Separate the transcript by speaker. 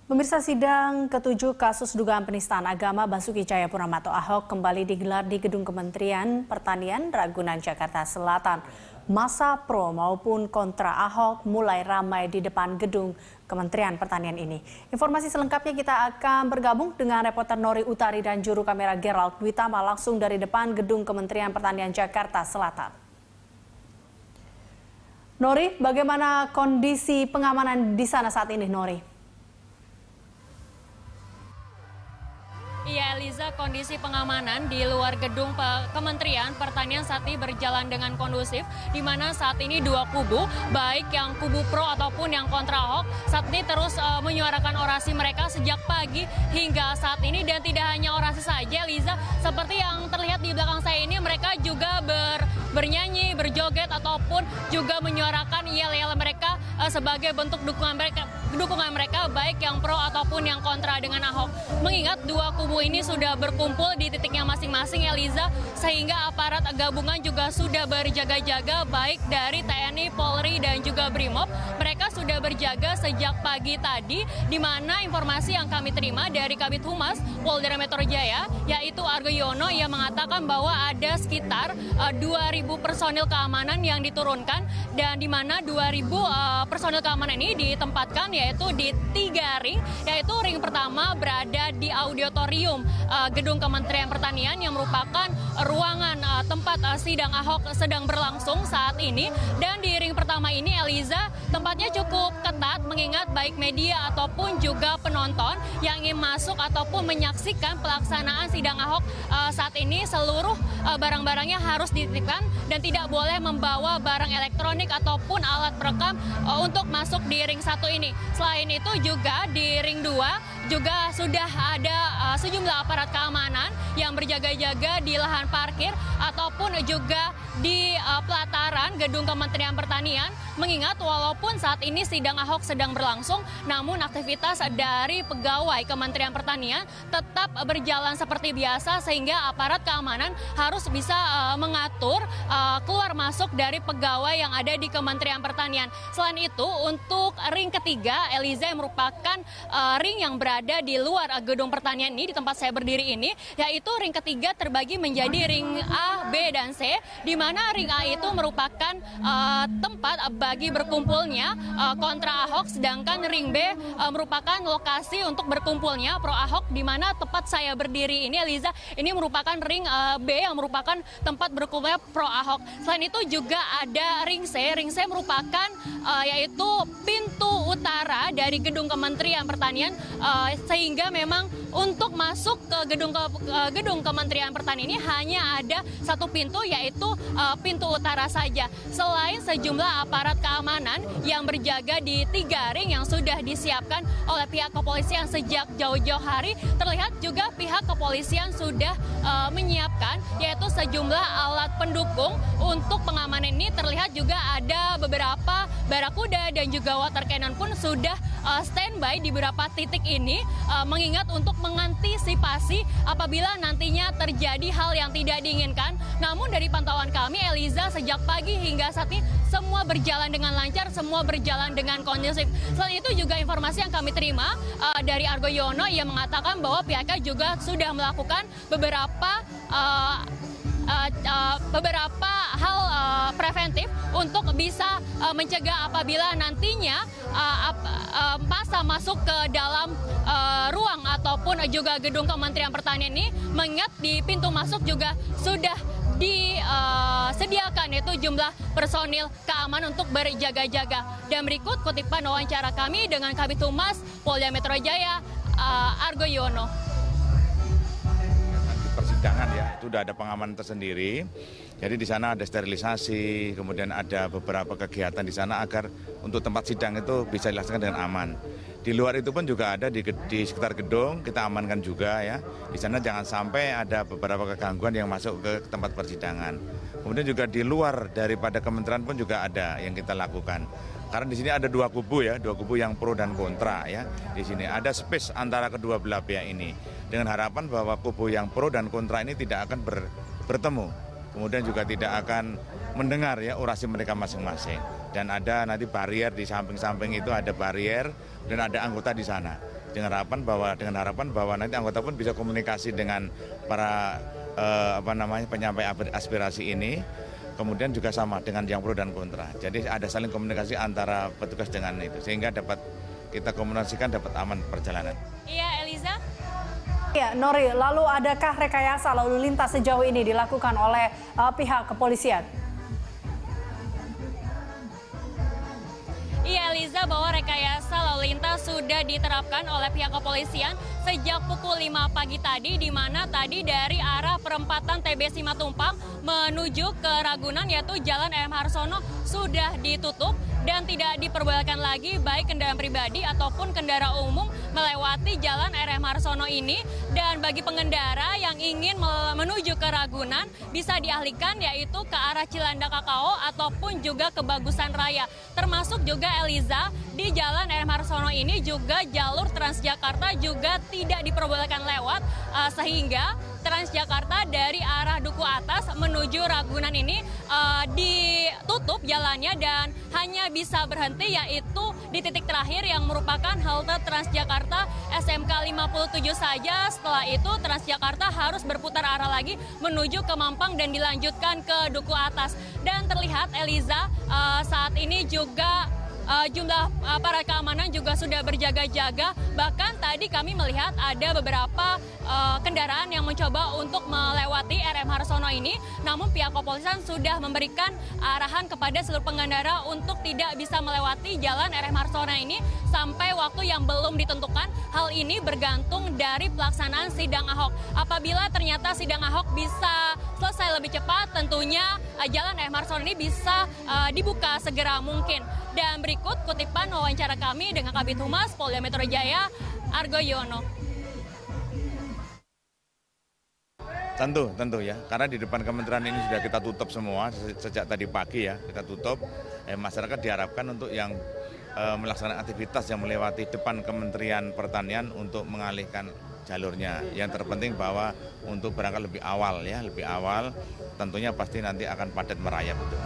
Speaker 1: Pemirsa, sidang ke-7 kasus dugaan penistaan agama Basuki Cahayapurnama atau Ahok kembali digelar di Gedung Kementerian Pertanian, Ragunan, Jakarta Selatan. Masa pro maupun kontra Ahok mulai ramai di depan Gedung Kementerian Pertanian ini. Informasi selengkapnya kita akan bergabung dengan reporter Nori Utari dan juru kamera Gerald Witama langsung dari depan Gedung Kementerian Pertanian Jakarta Selatan. Nori, bagaimana kondisi pengamanan di sana saat ini, Nori?
Speaker 2: Iya, Eliza, kondisi pengamanan di luar gedung Kementerian Pertanian saat ini berjalan dengan kondusif, di mana saat ini dua kubu, baik yang kubu pro ataupun yang kontra Ahok, saat ini terus menyuarakan orasi mereka sejak pagi hingga saat ini. Dan tidak hanya orasi saja, Eliza, seperti yang terlihat di belakang saya ini, mereka juga bernyanyi, berjoget, ataupun juga menyuarakan yel-yel mereka sebagai bentuk dukungan mereka baik yang pro ataupun yang kontra dengan Ahok. Mengingat dua kubu ini sudah berkumpul di titiknya masing-masing, Eliza, sehingga aparat gabungan juga sudah berjaga-jaga baik dari TNI, Polri, dan juga Brimob. Mereka sudah berjaga sejak pagi tadi, di mana informasi yang kami terima dari Kabid Humas Polda Metro Jaya, yaitu Argo Yono, yang mengatakan bahwa ada sekitar 2.000 personil keamanan yang diturunkan, dan di mana 2.000 personil keamanan ini ditempatkan yaitu di 3 ring, yaitu ring pertama berada di auditorium Gedung Kementerian Pertanian yang merupakan ruangan tempat sidang Ahok sedang berlangsung saat ini. Dan di ring pertama ini, Eliza, tempatnya cukup ketat mengingat baik media ataupun juga penonton yang ingin masuk ataupun menyaksikan pelaksanaan sidang Ahok saat ini, seluruh barang-barangnya harus dititipkan dan tidak boleh membawa barang elektronik ataupun alat perekam untuk masuk di ring 1 ini. Selain itu juga di ring 2 juga sudah ada sejumlah aparat keamanan yang berjaga-jaga di lahan parkir ataupun juga di pelataran Gedung Kementerian Pertanian, mengingat walaupun saat ini sidang Ahok sedang berlangsung, namun aktivitas dari pegawai Kementerian Pertanian tetap berjalan seperti biasa, sehingga aparat keamanan harus bisa mengatur keluar masuk dari pegawai yang ada di Kementerian Pertanian. Selain itu, untuk ring ketiga, Eliza, yang merupakan ring yang berada di luar Gedung Pertanian ini, di tempat saya berdiri ini, yaitu ring ketiga terbagi menjadi ring A, B, dan C, di mana ring A itu merupakan tempat bagi berkumpulnya kontra Ahok, sedangkan ring B merupakan lokasi untuk berkumpulnya pro Ahok, di mana tempat saya berdiri ini, Eliza, ini merupakan ring B yang merupakan tempat berkumpulnya pro Ahok. Selain itu juga ada ring C. Ring C merupakan yaitu pintu utara dari Gedung Kementerian Pertanian, sehingga memang untuk masuk ke gedung Kementerian Pertanian ini hanya ada satu pintu, yaitu pintu utara saja. Selain sejumlah aparat keamanan yang berjaga di 3 ring yang sudah disiapkan oleh pihak kepolisian sejak jauh-jauh hari, terlihat juga pihak kepolisian sudah menyiapkan yaitu sejumlah alat pendukung untuk pengamanan ini. Terlihat juga ada beberapa barakuda dan juga water cannon pun sudah standby di beberapa titik ini, mengingat untuk mengantisipasi apabila nantinya terjadi hal yang tidak diinginkan. Namun dari pantauan kami, Eliza, sejak pagi hingga saat ini semua berjalan dengan lancar, semua berjalan dengan kondusif. Selain itu juga informasi yang kami terima dari Argo Yono, yang mengatakan bahwa pihaknya juga sudah melakukan beberapa hal preventif untuk bisa mencegah apabila nantinya masa masuk ke dalam ruang ataupun juga gedung Kementerian Pertanian ini, mengingat di pintu masuk juga sudah disediakan yaitu jumlah personil keamanan untuk berjaga-jaga. Dan berikut kutipan wawancara kami dengan Kabid Humas Polda Metro Jaya, Argo Yono.
Speaker 3: Persidangan ya, itu sudah ada pengamanan tersendiri. Jadi di sana ada sterilisasi, kemudian ada beberapa kegiatan di sana agar untuk tempat sidang itu bisa dilaksanakan dengan aman. Di luar itu pun juga ada di sekitar gedung, kita amankan juga ya. Di sana jangan sampai ada beberapa kegangguan yang masuk ke tempat persidangan. Kemudian juga di luar daripada kementerian pun juga ada yang kita lakukan. Karena di sini ada dua kubu ya, dua kubu yang pro dan kontra ya. Di sini ada space antara kedua belah pihak ini. Dengan harapan bahwa kubu yang pro dan kontra ini tidak akan bertemu. kemudian juga tidak akan mendengar ya orasi mereka masing-masing. Dan ada nanti barier di samping-samping itu ada barier dan ada anggota di sana. Dengan harapan bahwa nanti anggota pun bisa komunikasi dengan para penyampai aspirasi ini. Kemudian juga sama dengan yang pro dan kontra. Jadi ada saling komunikasi antara petugas dengan itu sehingga dapat kita komunikasikan dapat aman perjalanan.
Speaker 2: Iya, Eliza.
Speaker 1: Ya, Nori, lalu adakah rekayasa lalu lintas sejauh ini dilakukan oleh pihak kepolisian?
Speaker 2: Iya, Eliza, bahwa rekayasa lalu lintas sudah diterapkan oleh pihak kepolisian sejak pukul 5 pagi tadi, di mana tadi dari arah perempatan TB Simatupang menuju ke Ragunan, yaitu Jalan RM Harsono, sudah ditutup dan tidak diperbolehkan lagi baik kendaraan pribadi ataupun kendaraan umum melewati Jalan RM Harsono ini. Dan bagi pengendara yang ingin menuju ke Ragunan bisa dialihkan yaitu ke arah Cilandak Kakao ataupun juga ke Bagusan Raya. Termasuk juga Eliza, di Jalan RM Harsono ini juga jalur Transjakarta juga tidak diperbolehkan lewat, sehingga Transjakarta dari arah Duku Atas menuju Ragunan ini ditutup jalannya dan hanya bisa berhenti yaitu di titik terakhir yang merupakan halte Transjakarta SMK 57 saja. Setelah itu Transjakarta harus berputar arah lagi menuju ke Mampang dan dilanjutkan ke Duku Atas. Dan terlihat Eliza, saat ini juga jumlah aparat keamanan juga sudah berjaga-jaga. Bahkan tadi kami melihat ada beberapa kendaraan yang mencoba untuk melewati RM Harsono ini. Namun pihak kepolisian sudah memberikan arahan kepada seluruh pengendara untuk tidak bisa melewati jalan RM Harsono ini sampai waktu yang belum ditentukan. Hal ini bergantung dari pelaksanaan sidang Ahok. Apabila ternyata sidang Ahok bisa selesai lebih cepat, tentunya jalan RM Harsono ini bisa dibuka segera mungkin. Dan berikut kutipan wawancara kami dengan Kabid Humas Polda Metro Jaya, Argo Yono.
Speaker 3: Tentu ya, karena di depan kementerian ini sudah kita tutup semua sejak tadi pagi ya, kita tutup. Masyarakat diharapkan untuk yang melaksanakan aktivitas yang melewati depan Kementerian Pertanian untuk mengalihkan jalurnya. Yang terpenting bahwa untuk berangkat lebih awal ya, tentunya pasti nanti akan padat merayap itu.